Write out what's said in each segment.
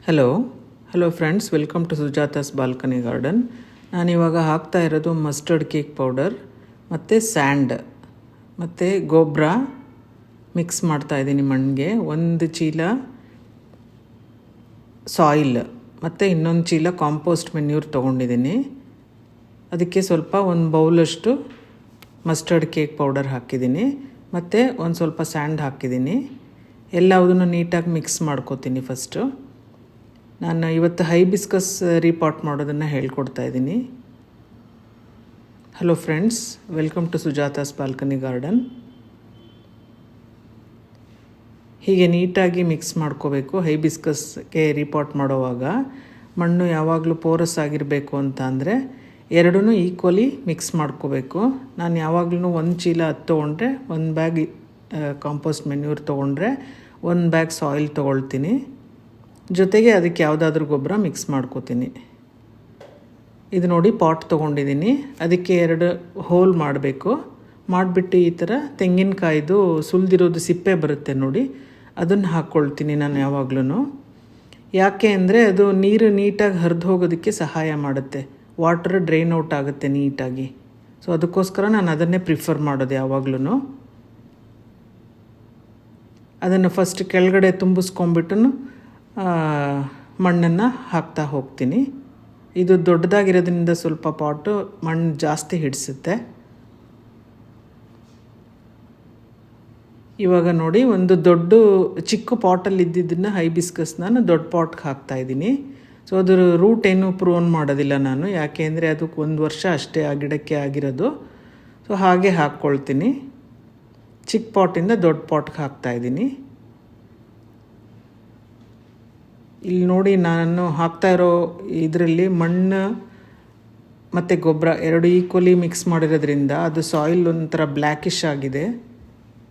Hello friends, welcome to Sujatha's balcony garden. ನಾನಿವಾಗ ಹಾಕ್ತಾ ಇರೋದು ಮಸ್ಟರ್ಡ್ ಕೇಕ್ ಪೌಡರ್ ಮತ್ತು ಸ್ಯಾಂಡ್ ಮತ್ತು ಗೊಬ್ಬರ ಮಿಕ್ಸ್ ಮಾಡ್ತಾಯಿದ್ದೀನಿ ಮಣ್ಣಿಗೆ. ಒಂದು ಚೀಲ ಸಾಯಿಲ್ ಮತ್ತು ಇನ್ನೊಂದು ಚೀಲ ಕಾಂಪೋಸ್ಟ್ ಮೆನ್ಯೂರ್ ತೊಗೊಂಡಿದ್ದೀನಿ. ಅದಕ್ಕೆ ಸ್ವಲ್ಪ ಒಂದು ಬೌಲಷ್ಟು ಮಸ್ಟರ್ಡ್ ಕೇಕ್ ಪೌಡರ್ ಹಾಕಿದ್ದೀನಿ ಮತ್ತು ಒಂದು ಸ್ವಲ್ಪ ಸ್ಯಾಂಡ್ ಹಾಕಿದ್ದೀನಿ. ಎಲ್ಲವುದನ್ನು ನೀಟಾಗಿ ಮಿಕ್ಸ್ ಮಾಡ್ಕೋತೀನಿ. ಫಸ್ಟು ನಾನು ಇವತ್ತು ಹೈಬಿಸ್ಕಸ್ ರೀಪಾಟ್ ಮಾಡೋದನ್ನು ಹೇಳ್ಕೊಡ್ತಾ ಇದ್ದೀನಿ. Hello friends, welcome to Sujatha's balcony garden. ಹೀಗೆ ನೀಟಾಗಿ ಮಿಕ್ಸ್ ಮಾಡ್ಕೋಬೇಕು. ಹೈಬಿಸ್ಕಸ್ಗೆ ರೀಪಾಟ್ ಮಾಡೋವಾಗ ಮಣ್ಣು ಯಾವಾಗಲೂ ಪೋರಸ್ ಆಗಿರಬೇಕು ಅಂತ ಅಂದರೆ ಎರಡೂ ಈಕ್ವಲಿ ಮಿಕ್ಸ್ ಮಾಡ್ಕೋಬೇಕು. ನಾನು ಯಾವಾಗಲೂ ಒಂದು ಚೀಲ ಅದು ತೊಗೊಂಡ್ರೆ ಒಂದು ಬ್ಯಾಗ್ ಕಾಂಪೋಸ್ಟ್ ಮೆನ್ಯೂರ್ ತೊಗೊಂಡ್ರೆ ಒಂದು ಬ್ಯಾಗ್ ಸಾಯಿಲ್ ತೊಗೊಳ್ತೀನಿ. ಜೊತೆಗೆ ಅದಕ್ಕೆ ಯಾವುದಾದ್ರೂ ಗೊಬ್ಬರ ಮಿಕ್ಸ್ ಮಾಡ್ಕೋತೀನಿ. ಇದು ನೋಡಿ ಪಾಟ್ ತೊಗೊಂಡಿದ್ದೀನಿ. ಅದಕ್ಕೆ 2 ಹೋಲ್ ಮಾಡಬೇಕು. ಮಾಡಿಬಿಟ್ಟು ಈ ಥರ ತೆಂಗಿನಕಾಯ್ದು ಸುಲಿದಿರೋದು ಸಿಪ್ಪೆ ಬರುತ್ತೆ ನೋಡಿ, ಅದನ್ನು ಹಾಕ್ಕೊಳ್ತೀನಿ ನಾನು ಯಾವಾಗ್ಲೂ. ಯಾಕೆ ಅಂದರೆ ಅದು ನೀರು ನೀಟಾಗಿ ಹರಿದು ಹೋಗೋದಕ್ಕೆ ಸಹಾಯ ಮಾಡುತ್ತೆ. ವಾಟರ್ ಡ್ರೈನ್ ಔಟ್ ಆಗುತ್ತೆ ನೀಟಾಗಿ. ಸೊ ಅದಕ್ಕೋಸ್ಕರ ನಾನು ಅದನ್ನೇ ಪ್ರಿಫರ್ ಮಾಡೋದು ಯಾವಾಗ್ಲೂ. ಅದನ್ನು ಫಸ್ಟ್ ಕೆಳಗಡೆ ತುಂಬಿಸ್ಕೊಂಬಿಟ್ಟು ಮಣ್ಣನ್ನು ಹಾಕ್ತಾ ಹೋಗ್ತೀನಿ. ಇದು ದೊಡ್ಡದಾಗಿರೋದ್ರಿಂದ ಸ್ವಲ್ಪ ಪಾಟು ಮಣ್ಣು ಜಾಸ್ತಿ ಹಿಡಿಸುತ್ತೆ. ಇವಾಗ ನೋಡಿ, ಒಂದು ಚಿಕ್ಕ ಪಾಟಲ್ಲಿ ಇದ್ದಿದ್ದನ್ನು ಹೈಬಿಸ್ಕಸ್ ನಾನು ದೊಡ್ಡ ಪಾಟ್ಗೆ ಹಾಕ್ತಾಯಿದ್ದೀನಿ. ಸೊ ಅದರ ರೂಟ್ ಏನು ಪ್ರೋನ್ ಮಾಡೋದಿಲ್ಲ ನಾನು, ಯಾಕೆ ಅಂದರೆ ಅದಕ್ಕೆ 1 ವರ್ಷ ಅಷ್ಟೇ ಆ ಗಿಡಕ್ಕೆ ಆಗಿರೋದು. ಸೊ ಹಾಗೆ ಹಾಕ್ಕೊಳ್ತೀನಿ. ಚಿಕ್ಕ ಪಾಟಿಂದ ದೊಡ್ಡ ಪಾಟ್ಗೆ ಹಾಕ್ತಾಯಿದ್ದೀನಿ. ಇಲ್ಲಿ ನೋಡಿ, ನಾನು ಹಾಕ್ತಾ ಇರೋ ಇದರಲ್ಲಿ ಮಣ್ಣು ಮತ್ತು ಗೊಬ್ಬರ 2 ಈಕ್ವಲಿ ಮಿಕ್ಸ್ ಮಾಡಿರೋದ್ರಿಂದ ಅದು ಸಾಯಿಲ್ ಒಂಥರ ಬ್ಲ್ಯಾಕಿಶ್ ಆಗಿದೆ.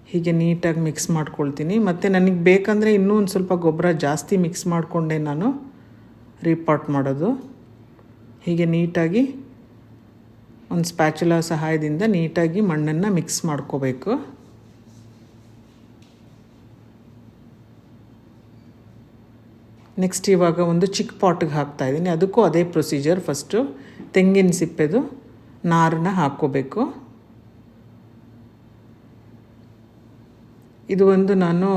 ಹೀಗೆ ನೀಟಾಗಿ ಮಿಕ್ಸ್ ಮಾಡ್ಕೊಳ್ತೀನಿ. ಮತ್ತು ನನಗೆ ಬೇಕಂದರೆ ಇನ್ನೂ ಒಂದು ಸ್ವಲ್ಪ ಗೊಬ್ಬರ ಜಾಸ್ತಿ ಮಿಕ್ಸ್ ಮಾಡಿಕೊಂಡೆ ನಾನು ರೀಪಾಟ್ ಮಾಡೋದು. ಹೀಗೆ ನೀಟಾಗಿ ಒಂದು ಸ್ಪ್ಯಾಚುಲಾ ಸಹಾಯದಿಂದ ನೀಟಾಗಿ ಮಣ್ಣನ್ನು ಮಿಕ್ಸ್ ಮಾಡ್ಕೋಬೇಕು. ನೆಕ್ಸ್ಟ್ ಇವಾಗ ಒಂದು ಚಿಕ್ಕ ಪಾಟ್ಗೆ ಹಾಕ್ತಾಯಿದ್ದೀನಿ. ಅದಕ್ಕೂ ಅದೇ ಪ್ರೊಸೀಜರ್. ಫಸ್ಟು ತೆಂಗಿನ ಸಿಪ್ಪೆದು ನಾರನ್ನ ಹಾಕ್ಕೋಬೇಕು. ಇದು ಒಂದು ನಾನು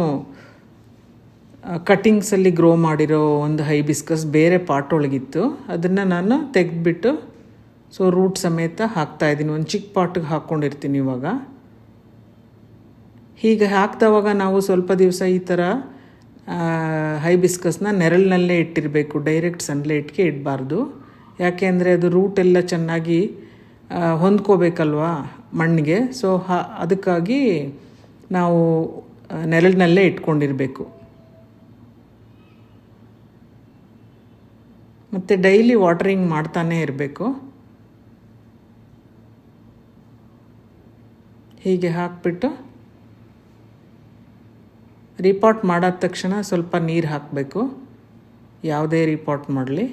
ಕಟ್ಟಿಂಗ್ಸಲ್ಲಿ ಗ್ರೋ ಮಾಡಿರೋ ಒಂದು ಹೈಬಿಸ್ಕಸ್ ಬೇರೆ ಪಾಟ್ ಒಳಗಿತ್ತು. ಅದನ್ನು ನಾನು ತೆಗೆದ್ಬಿಟ್ಟು ರೂಟ್ ಸಮೇತ ಹಾಕ್ತಾಯಿದ್ದೀನಿ. ಒಂದು ಚಿಕ್ಕ ಪಾಟ್ಗೆ ಹಾಕ್ಕೊಂಡಿರ್ತೀನಿ ಇವಾಗ. ಹೀಗೆ ಹಾಕ್ದವಾಗ ನಾವು ಸ್ವಲ್ಪ ದಿವಸ ಈ ಥರ ಹೈಬಿಸ್ಕಸ್ನ ನೆರಳಿನಲ್ಲೇ ಇಟ್ಟಿರಬೇಕು. ಡೈರೆಕ್ಟ್ ಸನ್ಲೈಟ್ಗೆ ಇಡಬಾರ್ದು. ಯಾಕೆ ಅಂದರೆ ಅದು ರೂಟೆಲ್ಲ ಚೆನ್ನಾಗಿ ಹೊಂದ್ಕೋಬೇಕಲ್ವ ಮಣ್ಣಿಗೆ. ಸೊ ಅದಕ್ಕಾಗಿ ನಾವು ನೆರಳಿನಲ್ಲೇ ಇಟ್ಕೊಂಡಿರಬೇಕು. ಮತ್ತು ಡೈಲಿ ವಾಟರಿಂಗ್ ಮಾಡ್ತಾನೇ ಇರಬೇಕು. ಹೀಗೆ ಹಾಕ್ಬಿಟ್ಟು ರೀಪಾಟ್ ಮಾಡಾದ ತಕ್ಷಣ ಸ್ವಲ್ಪ ನೀರು ಹಾಕಬೇಕು. ಯಾವುದೇ ರೀಪಾಟ್ ಮಾಡಲಿ.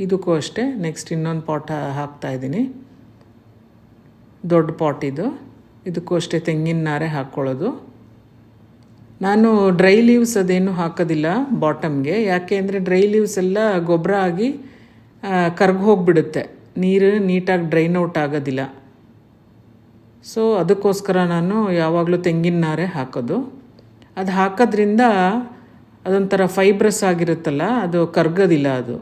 ಇದಕ್ಕೂ ಅಷ್ಟೇ. ನೆಕ್ಸ್ಟ್ ಇನ್ನೊಂದು ಪಾಟ್ ಹಾಕ್ತಾಯಿದ್ದೀನಿ. ದೊಡ್ಡ ಪಾಟ್ ಇದು. ಇದಕ್ಕೂ ಅಷ್ಟೇ ತೆಂಗಿನ ನಾರೇ ಹಾಕ್ಕೊಳ್ಳೋದು. ನಾನು ಡ್ರೈ ಲೀವ್ಸ್ ಅದೇನು ಹಾಕೋದಿಲ್ಲ ಬಾಟಮ್ಗೆ. ಯಾಕೆ ಅಂದರೆ ಡ್ರೈ ಲೀವ್ಸ್ ಎಲ್ಲ ಗೊಬ್ಬರ ಆಗಿ ಕರ್ಗಿ ಹೋಗಿಬಿಡುತ್ತೆ. ನೀರು ನೀಟಾಗಿ ಡ್ರೈನ್ ಔಟ್ ಆಗೋದಿಲ್ಲ. ಸೊ ಅದಕ್ಕೋಸ್ಕರ ನಾನು ಯಾವಾಗಲೂ ತೆಂಗಿನ ನಾರೇ ಹಾಕೋದು. ಅದು ಹಾಕೋದ್ರಿಂದ ಅದೊಂಥರ ಫೈಬ್ರಸ್ ಆಗಿರುತ್ತಲ್ಲ, ಅದು ಕರ್ಗೋದಿಲ್ಲ. ಅದು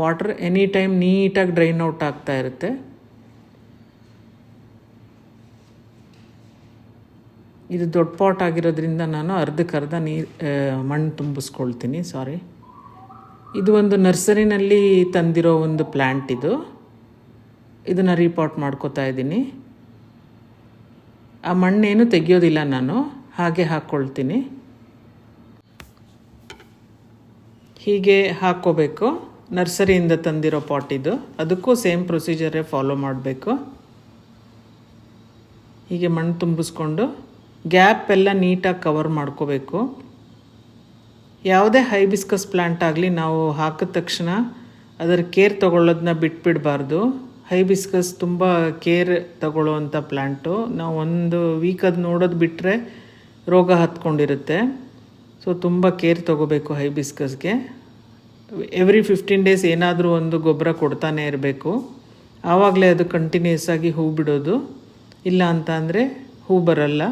ವಾಟರ್ ಎನಿ ಟೈಮ್ ನೀಟಾಗಿ ಡ್ರೈನ್ ಔಟ್ ಆಗ್ತಾ ಇರುತ್ತೆ. ಇದು ದೊಡ್ಡ ಪಾಟ್ ಆಗಿರೋದ್ರಿಂದ ನಾನು ಅರ್ಧಕ್ಕರ್ಧ ಮಣ್ಣು ತುಂಬಿಸ್ಕೊಳ್ತೀನಿ. ಇದು ಒಂದು ನರ್ಸರಿನಲ್ಲಿ ತಂದಿರೋ ಒಂದು ಪ್ಲ್ಯಾಂಟ್ ಇದು. ಇದನ್ನು ರೀಪಾಟ್ ಮಾಡ್ಕೋತಾ ಇದ್ದೀನಿ. ಆ ಮಣ್ಣೇನು ತೆಗೆಯೋದಿಲ್ಲ ನಾನು, ಹಾಗೆ ಹಾಕ್ಕೊಳ್ತೀನಿ. ಹೀಗೆ ಹಾಕ್ಕೋಬೇಕು. ನರ್ಸರಿಯಿಂದ ತಂದಿರೋ ಪಾಟ್ ಇದು. ಅದಕ್ಕೂ ಸೇಮ್ ಪ್ರೊಸೀಜರೇ ಫಾಲೋ ಮಾಡಬೇಕು. ಹೀಗೆ ಮಣ್ಣು ತುಂಬಿಸ್ಕೊಂಡು ಗ್ಯಾಪ್ ಎಲ್ಲ ನೀಟಾಗಿ ಕವರ್ ಮಾಡ್ಕೋಬೇಕು. ಯಾವುದೇ ಹೈಬಿಸ್ಕಸ್ ಪ್ಲ್ಯಾಂಟ್ ಆಗಲಿ ನಾವು ಹಾಕಿದ ತಕ್ಷಣ ಅದರ ಕೇರ್ ತೊಗೊಳ್ಳೋದನ್ನ ಬಿಟ್ಬಿಡಬಾರ್ದು. ಹೈಬಿಸ್ಕಸ್ ತುಂಬ ಕೇರ್ ತಗೊಳ್ಳೋವಂಥ ಪ್ಲ್ಯಾಂಟು. ನಾವು ಒಂದು ವೀಕ್ ಅದು ನೋಡೋದು ಬಿಟ್ಟರೆ ರೋಗ ಹತ್ಕೊಂಡಿರುತ್ತೆ. ಸೊ ತುಂಬ ಕೇರ್ ತೊಗೋಬೇಕು ಹೈಬಿಸ್ಕಸ್ಗೆ. ಎವ್ರಿ 15 ಡೇಸ್ ಏನಾದರೂ ಒಂದು ಗೊಬ್ಬರ ಕೊಡ್ತಾನೆ ಇರಬೇಕು. ಆವಾಗಲೇ ಅದು ಕಂಟಿನ್ಯೂಸ್ ಆಗಿ ಹೂ ಬಿಡೋದು. ಇಲ್ಲ ಅಂತ ಅಂದರೆ ಹೂ ಬರಲ್ಲ.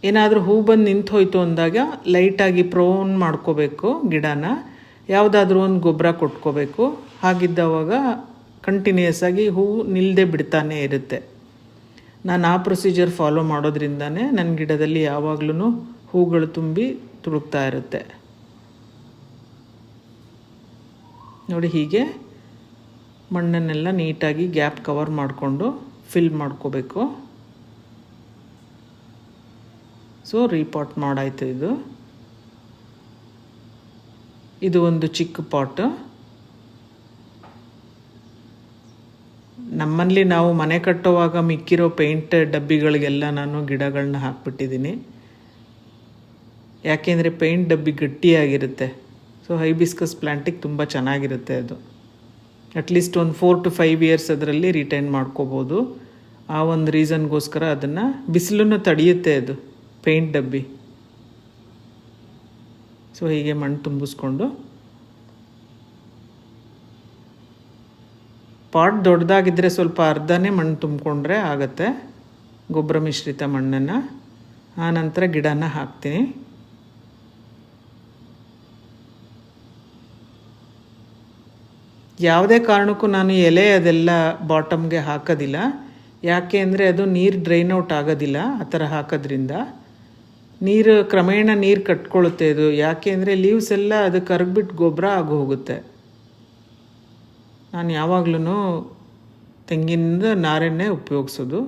ಏನಾದರೂ ಹೂ ಬಂದು ನಿಂತು ಹೋಯ್ತು ಅಂದಾಗ ಲೈಟಾಗಿ ಪ್ರೋನ್ ಮಾಡ್ಕೋಬೇಕು ಗಿಡನ. ಯಾವುದಾದ್ರೂ ಒಂದು ಗೊಬ್ಬರ ಕೊಟ್ಕೋಬೇಕು. ಹಾಗಿದ್ದವಾಗ ಕಂಟಿನ್ಯೂಸ್ ಆಗಿ ಹೂ ನಿಲ್ಲದೆ ಬಿಡ್ತಾನೆ ಇರುತ್ತೆ. ನಾನು ಆ ಪ್ರೊಸೀಜರ್ ಫಾಲೋ ಮಾಡೋದ್ರಿಂದನೇ ನನ್ನ ಗಿಡದಲ್ಲಿ ಯಾವಾಗಲೂ ಹೂಗಳು ತುಂಬಿ ತುಳುಕ್ತಾ ಇರುತ್ತೆ. ನೋಡಿ, ಹೀಗೆ ಮಣ್ಣನ್ನೆಲ್ಲ ನೀಟಾಗಿ ಗ್ಯಾಪ್ ಕವರ್ ಮಾಡಿಕೊಂಡು ಫಿಲ್ ಮಾಡ್ಕೋಬೇಕು. ಸೊ ರೀಪಾಟ್ ಮಾಡಾಯ್ತು. ಇದು ಒಂದು ಚಿಕ್ಕ ಪಾಟ್. ನಮ್ಮಲ್ಲಿ ನಾವು ಮನೆ ಕಟ್ಟುವಾಗ ಮಿಕ್ಕಿರೋ ಪೇಂಟ್ ಡಬ್ಬಿಗಳಿಗೆಲ್ಲ ನಾನು ಗಿಡಗಳನ್ನ ಹಾಕ್ಬಿಟ್ಟಿದ್ದೀನಿ. ಯಾಕೆಂದರೆ ಪೇಂಟ್ ಡಬ್ಬಿ ಗಟ್ಟಿಯಾಗಿರುತ್ತೆ. ಸೊ ಹೈಬಿಸ್ಕಸ್ ಪ್ಲ್ಯಾಂಟಿಗೆ ತುಂಬ ಚೆನ್ನಾಗಿರುತ್ತೆ ಅದು. ಅಟ್ಲೀಸ್ಟ್ ಒಂದು 4 to 5 ಇಯರ್ಸ್ ಅದರಲ್ಲಿ ರಿಟೈನ್ ಮಾಡ್ಕೋಬೋದು. ಆ ಒಂದು ರೀಸನ್ಗೋಸ್ಕರ ಅದನ್ನು ಬಿಸಿಲನ್ನು ತಡೆಯುತ್ತೆ ಅದು ಪೇಂಟ್ ಡಬ್ಬಿ. ಸೊ ಹೀಗೆ ಮಣ್ಣು ತುಂಬಿಸ್ಕೊಂಡು, ಪಾಟ್ ದೊಡ್ಡದಾಗಿದ್ದರೆ ಸ್ವಲ್ಪ ಅರ್ಧನೇ ಮಣ್ಣು ತುಂಬಿಕೊಂಡ್ರೆ ಆಗುತ್ತೆ, ಗೊಬ್ಬರ ಮಿಶ್ರಿತ ಮಣ್ಣನ್ನು. ಆನಂತರ ಗಿಡನ ಹಾಕ್ತೀನಿ. ಯಾವುದೇ ಕಾರಣಕ್ಕೂ ನಾನು ಎಲೆ ಅದೆಲ್ಲ ಬಾಟಮ್ಗೆ ಹಾಕೋದಿಲ್ಲ. ಯಾಕೆ ಅಂದರೆ ಅದು ನೀರು ಡ್ರೈನ್ ಔಟ್ ಆಗೋದಿಲ್ಲ ಆ ಥರ ಹಾಕೋದ್ರಿಂದ. ನೀರು ಕ್ರಮೇಣ ನೀರು ಕಟ್ಕೊಳ್ಳುತ್ತೆ ಅದು. ಯಾಕೆ ಅಂದರೆ ಲೀವ್ಸ್ ಎಲ್ಲ ಅದು ಕರಗ್ಬಿಟ್ಟು ಗೊಬ್ಬರ ಆಗಿ ಹೋಗುತ್ತೆ. ನಾನು ಯಾವಾಗಲೂ ತೆಂಗಿನ ನಾರನ್ನೇ ಉಪಯೋಗಿಸೋದು.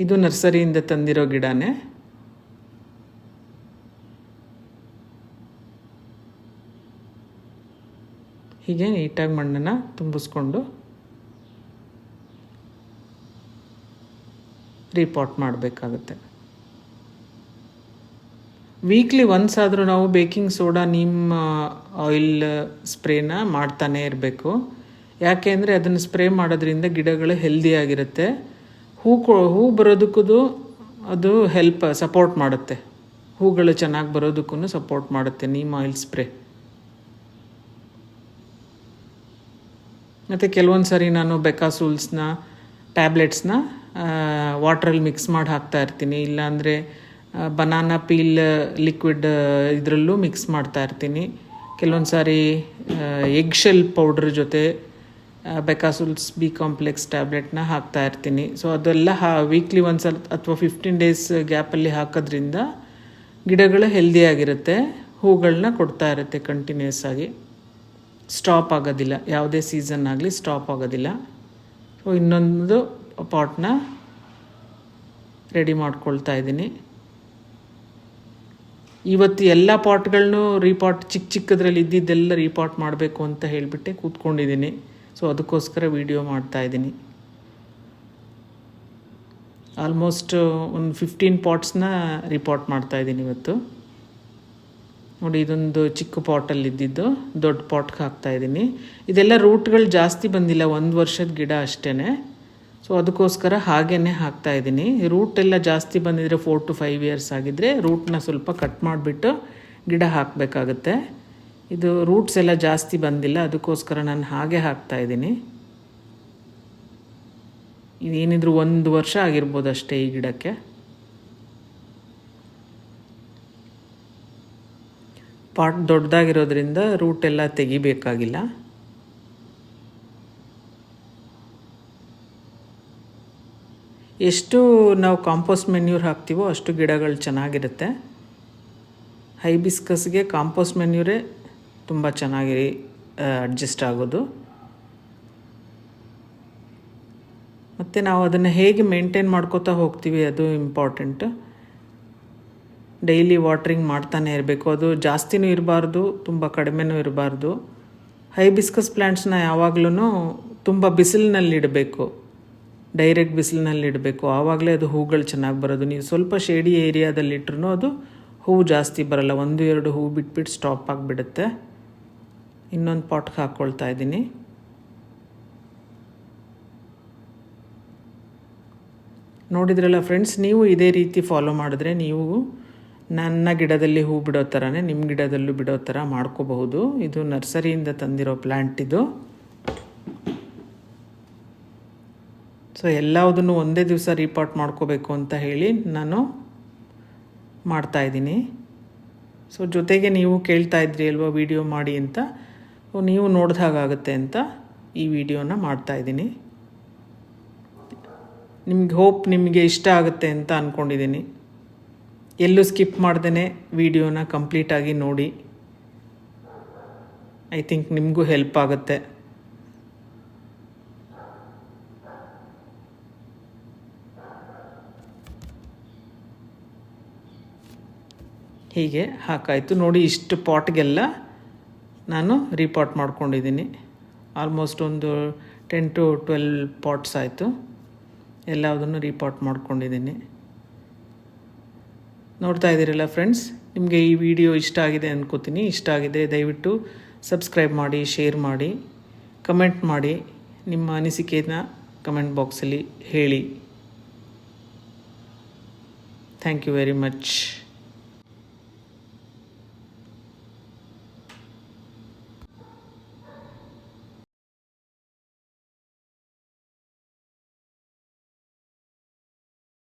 ಇದು ನರ್ಸರಿಯಿಂದ ತಂದಿರೋ ಗಿಡನೇ. ಹೀಗೆ ನೀಟಾಗಿ ಮಣ್ಣನ್ನು ತುಂಬಿಸ್ಕೊಂಡು ರೀಪಾಟ್ ಮಾಡಬೇಕಾಗುತ್ತೆ. ವೀಕ್ಲಿ ಒನ್ಸ್ ಆದರೂ ನಾವು ಬೇಕಿಂಗ್ ಸೋಡಾ, ನೀಮ್ ಆಯಿಲ್ ಸ್ಪ್ರೇನ ಮಾಡ್ತಾನೇ ಇರಬೇಕು. ಯಾಕೆ ಅಂದರೆ ಅದನ್ನು ಸ್ಪ್ರೇ ಮಾಡೋದ್ರಿಂದ ಗಿಡಗಳು ಹೆಲ್ದಿಯಾಗಿರುತ್ತೆ. ಹೂ ಬರೋದಕ್ಕೂ ಅದು ಸಪೋರ್ಟ್ ಮಾಡುತ್ತೆ. ಹೂಗಳು ಚೆನ್ನಾಗಿ ಬರೋದಕ್ಕೂ ಸಪೋರ್ಟ್ ಮಾಡುತ್ತೆ ನೀಮ್ ಆಯಿಲ್ ಸ್ಪ್ರೇ. ಮತ್ತು ಕೆಲವೊಂದು ಸಾರಿ ನಾನು ಬೆಕಾಸೂಲ್ಸ್ನ ಟ್ಯಾಬ್ಲೆಟ್ಸ್ನ ವಾಟ್ರಲ್ಲಿ ಮಿಕ್ಸ್ ಮಾಡಿ ಹಾಕ್ತಾ ಇರ್ತೀನಿ. ಇಲ್ಲಾಂದರೆ ಬನಾನಾ ಪೀಲ್ ಲಿಕ್ವಿಡ್ ಇದರಲ್ಲೂ ಮಿಕ್ಸ್ ಮಾಡ್ತಾ ಇರ್ತೀನಿ. ಕೆಲವೊಂದು ಸಾರಿ ಎಗ್ ಶೆಲ್ ಪೌಡ್ರ್ ಜೊತೆ ಬೆಕಾಸೂಲ್ಸ್ ಬಿ ಕಾಂಪ್ಲೆಕ್ಸ್ ಟ್ಯಾಬ್ಲೆಟ್ನ ಹಾಕ್ತಾ ಇರ್ತೀನಿ. ಸೊ ಅದೆಲ್ಲ ವೀಕ್ಲಿ ಒನ್ಸ್ ಅಥವಾ 15 ಡೇಸ್ ಗ್ಯಾಪಲ್ಲಿ ಹಾಕೋದ್ರಿಂದ ಗಿಡಗಳು ಹೆಲ್ದಿಯಾಗಿರುತ್ತೆ. ಹೂಗಳನ್ನ ಕೊಡ್ತಾ ಇರುತ್ತೆ ಕಂಟಿನ್ಯೂಸ್ ಆಗಿ. ಸ್ಟಾಪ್ ಆಗೋದಿಲ್ಲ, ಯಾವುದೇ ಸೀಸನ್ ಆಗಲಿ ಸ್ಟಾಪ್ ಆಗೋದಿಲ್ಲ. ಸೊ ಇನ್ನೊಂದು ಪಾಟ್ನ ರೆಡಿ ಮಾಡ್ಕೊಳ್ತಾ ಇದ್ದೀನಿ. ಇವತ್ತು ಎಲ್ಲ ಪಾಟ್ಗಳನ್ನೂ ರೀಪಾಟ್ ಚಿಕ್ಕದ್ರಲ್ಲಿ ಇದ್ದಿದ್ದೆಲ್ಲ ರೀಪಾಟ್ ಮಾಡಬೇಕು ಅಂತ ಹೇಳಿಬಿಟ್ಟೆ ಕೂತ್ಕೊಂಡಿದ್ದೀನಿ. ಸೊ ಅದಕ್ಕೋಸ್ಕರ ವಿಡಿಯೋ ಮಾಡ್ತಾಯಿದ್ದೀನಿ. ಆಲ್ಮೋಸ್ಟ್ ಒಂದು 15 ಪಾಟ್ಸ್ನ ರೀಪಾಟ್ ಮಾಡ್ತಾಯಿದ್ದೀನಿ ಇವತ್ತು. ನೋಡಿ, ಇದೊಂದು ಚಿಕ್ಕ ಪಾಟಲ್ಲಿ ಇದ್ದಿದ್ದು ದೊಡ್ಡ ಪಾಟ್ಗೆ ಹಾಕ್ತಾಯಿದ್ದೀನಿ. ಇದೆಲ್ಲ ರೂಟ್ಗಳು ಜಾಸ್ತಿ ಬಂದಿಲ್ಲ, 1 ವರ್ಷದ ಗಿಡ ಅಷ್ಟೇ. ಸೊ ಅದಕ್ಕೋಸ್ಕರ ಹಾಗೇ ಹಾಕ್ತಾಯಿದ್ದೀನಿ. ರೂಟ್ ಎಲ್ಲ ಜಾಸ್ತಿ ಬಂದಿದ್ರೆ 4 to 5 ಇಯರ್ಸ್ ಆಗಿದ್ದರೆ ರೂಟ್ನ ಸ್ವಲ್ಪ ಕಟ್ ಮಾಡಿಬಿಟ್ಟು ಗಿಡ ಹಾಕಬೇಕಾಗತ್ತೆ. ಇದು ರೂಟ್ಸ್ ಎಲ್ಲ ಜಾಸ್ತಿ ಬಂದಿಲ್ಲ, ಅದಕ್ಕೋಸ್ಕರ ನಾನು ಹಾಗೆ ಹಾಕ್ತಾಯಿದ್ದೀನಿ. ಇದೇನಿದ್ರು 1 ವರ್ಷ ಆಗಿರ್ಬೋದು ಅಷ್ಟೇ ಈ ಗಿಡಕ್ಕೆ. ಪಾಟ್ ದೊಡ್ಡದಾಗಿರೋದ್ರಿಂದ ರೂಟೆಲ್ಲ ತೆಗಿಬೇಕಾಗಿಲ್ಲ. ಎಷ್ಟು ನಾವು ಕಾಂಪೋಸ್ಟ್ ಮೆನ್ಯೂರ್ ಹಾಕ್ತೀವೋ ಅಷ್ಟು ಗಿಡಗಳು ಚೆನ್ನಾಗಿರುತ್ತೆ. ಹೈಬಿಸ್ಕಸ್ಗೆ ಕಾಂಪೋಸ್ಟ್ ಮೆನ್ಯೂರೇ ತುಂಬ ಚೆನ್ನಾಗಿ ಅಡ್ಜಸ್ಟ್ ಆಗೋದು. ಮತ್ತು ನಾವು ಅದನ್ನು ಹೇಗೆ ಮೇಂಟೈನ್ ಮಾಡ್ಕೋತಾ ಹೋಗ್ತೀವಿ ಅದು ಇಂಪಾರ್ಟೆಂಟ್. ಡೈಲಿ ವಾಟ್ರಿಂಗ್ ಮಾಡ್ತಾನೆ ಇರಬೇಕು. ಅದು ಜಾಸ್ತಿನೂ ಇರಬಾರ್ದು, ತುಂಬ ಕಡಿಮೆನೂ ಇರಬಾರ್ದು. ಹೈಬಿಸ್ಕಸ್ ಪ್ಲ್ಯಾಂಟ್ಸ್ನ ಯಾವಾಗಲೂ ತುಂಬ ಬಿಸಿಲಿನಲ್ಲಿಡಬೇಕು, ಡೈರೆಕ್ಟ್ ಬಿಸಿಲಿನಲ್ಲಿಡಬೇಕು. ಆವಾಗಲೇ ಅದು ಹೂಗಳು ಚೆನ್ನಾಗಿ ಬರೋದು. ನೀವು ಸ್ವಲ್ಪ ಶೇಡಿ ಏರಿಯಾದಲ್ಲಿಟ್ರೂ ಅದು ಹೂವು ಜಾಸ್ತಿ ಬರಲ್ಲ, 1-2 ಹೂವು ಬಿಟ್ಬಿಟ್ಟು ಸ್ಟಾಪ್ ಆಗಿಬಿಡುತ್ತೆ. ಇನ್ನೊಂದು ಪಾಟ್ಗೆ ಹಾಕ್ಕೊಳ್ತಾ ಇದ್ದೀನಿ. ನೋಡಿದ್ರಲ್ಲ ಫ್ರೆಂಡ್ಸ್, ನೀವು ಇದೇ ರೀತಿ ಫಾಲೋ ಮಾಡಿದ್ರೆ ನೀವು ನನ್ನ ಗಿಡದಲ್ಲಿ ಹೂ ಬಿಡೋ ಥರನೇ ನಿಮ್ಮ ಗಿಡದಲ್ಲೂ ಬಿಡೋ ಥರ ಮಾಡ್ಕೋಬಹುದು. ಇದು ನರ್ಸರಿಯಿಂದ ತಂದಿರೋ ಪ್ಲ್ಯಾಂಟ್ ಇದು. ಸೊ ಎಲ್ಲದನ್ನು ಒಂದೇ ದಿವಸ ರೀಪಾಟ್ ಮಾಡ್ಕೋಬೇಕು ಅಂತ ಹೇಳಿ ನಾನು ಮಾಡ್ತಾಯಿದ್ದೀನಿ. ಸೊ ಜೊತೆಗೆ ನೀವು ಕೇಳ್ತಾ ಇದ್ರಿ ಅಲ್ವಾ ವಿಡಿಯೋ ಮಾಡಿ ಅಂತ, ನೀವು ನೋಡಿದಾಗುತ್ತೆ ಅಂತ ಈ ವಿಡಿಯೋನ ಮಾಡ್ತಾಯಿದ್ದೀನಿ. ನಿಮಗೆ ಇಷ್ಟ ಆಗುತ್ತೆ ಅಂತ ಅಂದ್ಕೊಂಡಿದ್ದೀನಿ. ಎಲ್ಲೂ ಸ್ಕಿಪ್ ಮಾಡ್ದೇ ವಿಡಿಯೋನ ಕಂಪ್ಲೀಟಾಗಿ ನೋಡಿ. ಐ ಥಿಂಕ್ ನಿಮಗೂ ಹೆಲ್ಪ್ ಆಗುತ್ತೆ. ಹೀಗೆ ಹಾಕಾಯಿತು ನೋಡಿ. ಇಷ್ಟು ಪಾಟ್ಗೆಲ್ಲ ನಾನು ರೀಪಾಟ್ ಮಾಡ್ಕೊಂಡಿದ್ದೀನಿ. ಆಲ್ಮೋಸ್ಟ್ ಒಂದು 10 to 12 ಪಾಟ್ಸ್ ಆಯಿತು. ಎಲ್ಲದನ್ನು ರೀಪಾಟ್ ಮಾಡ್ಕೊಂಡಿದ್ದೀನಿ. ನೋಡ್ತಾ ಇದ್ದೀರಲ್ಲ ಫ್ರೆಂಡ್ಸ್, ನಿಮಗೆ ಈ ವಿಡಿಯೋ ಇಷ್ಟ ಆಗಿದೆ ಅಂದ್ಕೋತೀನಿ. ಇಷ್ಟ ಆಗಿದೆ ದಯವಿಟ್ಟು ಸಬ್ಸ್ಕ್ರೈಬ್ ಮಾಡಿ, ಶೇರ್ ಮಾಡಿ, ಕಮೆಂಟ್ ಮಾಡಿ. ನಿಮ್ಮ ಅನಿಸಿಕೆನ ಕಮೆಂಟ್ ಬಾಕ್ಸಲ್ಲಿ ಹೇಳಿ. Thank you very much.